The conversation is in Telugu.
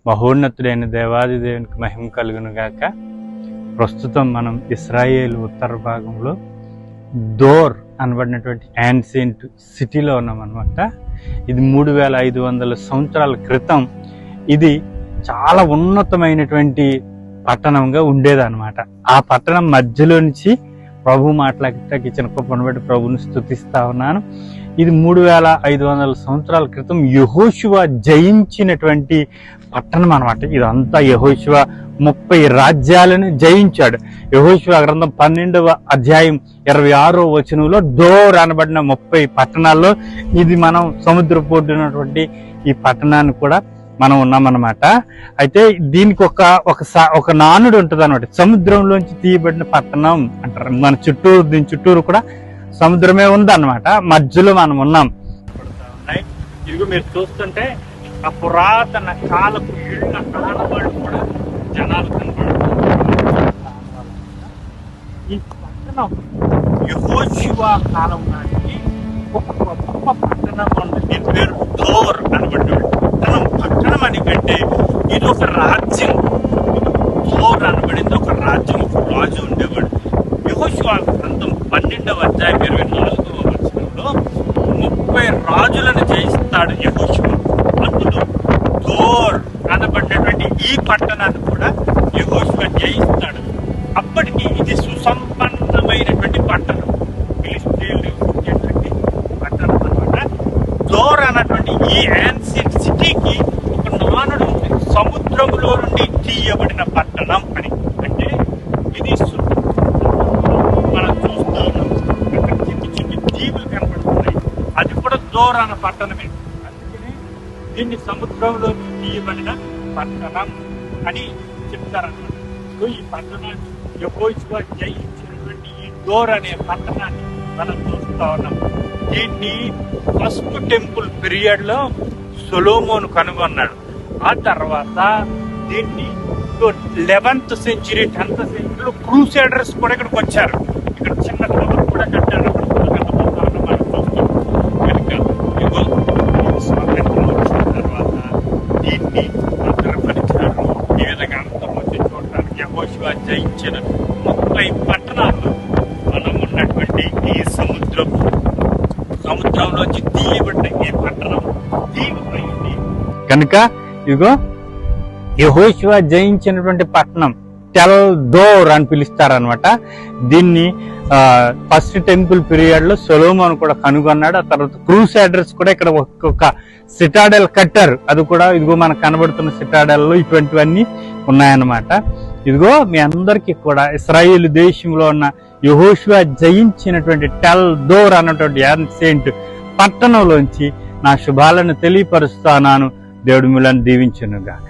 మహోన్నతుడైన దేవాది దేవునికి మహిమ కలుగును గాక. ప్రస్తుతం మనం ఇశ్రాయేల్ ఉత్తర భాగంలో దోర్ అనబడినటువంటి యాన్సియంట్ సిటీలో ఉన్నాం అనమాట. ఇది 3500 సంవత్సరాల క్రితం ఇది చాలా ఉన్నతమైనటువంటి పట్టణంగా ఉండేదన్నమాట. ఆ పట్టణం మధ్యలో నుంచి ప్రభు మాట్లాడటానికి ఇచ్చిన కృపను బట్టి ప్రభుని స్తుతిస్తా ఉన్నాను. ఇది 3500 సంవత్సరాల క్రితం యెహోషువ జయించినటువంటి పట్టణం అనమాట. ఇదంతా యెహోషువ 30 రాజ్యాలను జయించాడు. యెహోషువ గ్రంథం 12వ అధ్యాయం 26వ వచనంలో దోర్ అనబడిన 30 పట్టణాల్లో ఇది మనం సముద్ర పోటున్నటువంటి ఈ పట్టణాన్ని కూడా మనం ఉన్నామన్నమాట. అయితే దీనికి ఒక నానుడు ఉంటుంది అనమాట. సముద్రంలోంచి తీయబడిన పట్టణం అంటారు. మన చుట్టూరు దీని చుట్టూరు కూడా సముద్రమే ఉందన్నమాట. మధ్యలో మనం ఉన్నాం. ఇదిగో మీరు చూస్తుంటే ఆ పురాతన కాలపు ఇళ్ళ ఆనవాళ్ళు కూడా జనాలు కనబడుతున్నారు. ఈ పట్టణం యెహోషువ కాలం నాటికి ఒక గొప్ప పట్టణం ఉంది. దీని పేరు దోర్ అనబడి పట్టణం అని కంటే ఇది ఒక రాజ్యం. దోర్ అనబడింది ఒక రాజ్యం. ఒక రాజు ఉండేవాడు. యెహోషువ గ్రంథం 12వ అధ్యాయం 24వ వచనంలో 30 రాజులను జయిస్తాడు యెహోషువ. అందులో దోర్ అనబడినటువంటి ఈ పట్టణాన్ని కూడా యెహోషువ జయిస్తాడు. అప్పటికి ఇది సుసంపన్నమైనటువంటి పట్టణం. ఫిలిష్తీయులు ఉండేటువంటి పట్టణం అనమాట. దోర్ అన్నటువంటి ఈ యాన్సియంట్ సిటీకి ఒక నానుడు ఉంది. సముద్రంలో నుండి తీయబడిన పట్టణం అని. అంటే ఇది మనం చూస్తా ఉన్నాం. అక్కడ చిన్ని దీవులు కనపడుతున్నాయి. అది కూడా దోర్ అన్న పట్టణమే. అందుకని దీన్ని సముద్రంలో తీయబడిన పట్టణం అని చెప్తారన్నమాట. సో ఈ పట్టణాన్ని యెహోషువ జయించినటువంటి ఈ దోర్ అనే పట్టణాన్ని మనం చూస్తా ఉన్నాం. దీన్ని ఫస్ట్ టెంపుల్ పీరియడ్ లో సొలొమోను కనుగొన్నాడు. ఆ తర్వాత దీన్ని 11th సెంచరీ 10th సెంచరీలో క్రూసేడర్స్ కూడా ఇక్కడికి వచ్చారు. ఇక్కడ చిన్న టవర్ కూడా కట్టారు. మనం చూస్తాం. కనుక స్వాతంత్రం వచ్చిన తర్వాత దీన్ని భద్రపరిచారు. ఈ విధంగా అంతం వచ్చి చూడటానికి యెహోషువ జయించిన 30 పట్టణాలు మనం ఉన్నటువంటి ఈ సముద్రంలోంచి తీయబడిన ఈ పట్టణం దీవిపోయింది. కనుక ఇదిగో యెహోషువ జయించినటువంటి పట్టణం టెల్ దోర్ అని పిలుస్తారనమాట. దీన్ని ఫస్ట్ టెంపుల్ పీరియడ్ లో సొలొమోను కూడా కనుగొన్నాడు. ఆ తర్వాత క్రూసేడర్స్ కూడా ఇక్కడ ఒక్కొక్క సిటాడెల్ కట్టారు. అది కూడా ఇదిగో మనకు కనబడుతున్న సిటాడెల్ లో ఇటువంటివన్నీ ఉన్నాయన్నమాట. ఇదిగో మీ అందరికీ కూడా ఇశ్రాయేల్ దేశంలో ఉన్న యెహోషువ జయించినటువంటి టెల్ దోర్ అన్నటువంటి యాన్సియంట్ పట్టణంలోంచి నా శుభాలను తెలియపరుస్తాను. దేవుడు మిమ్మల్ని దీవించును గాక.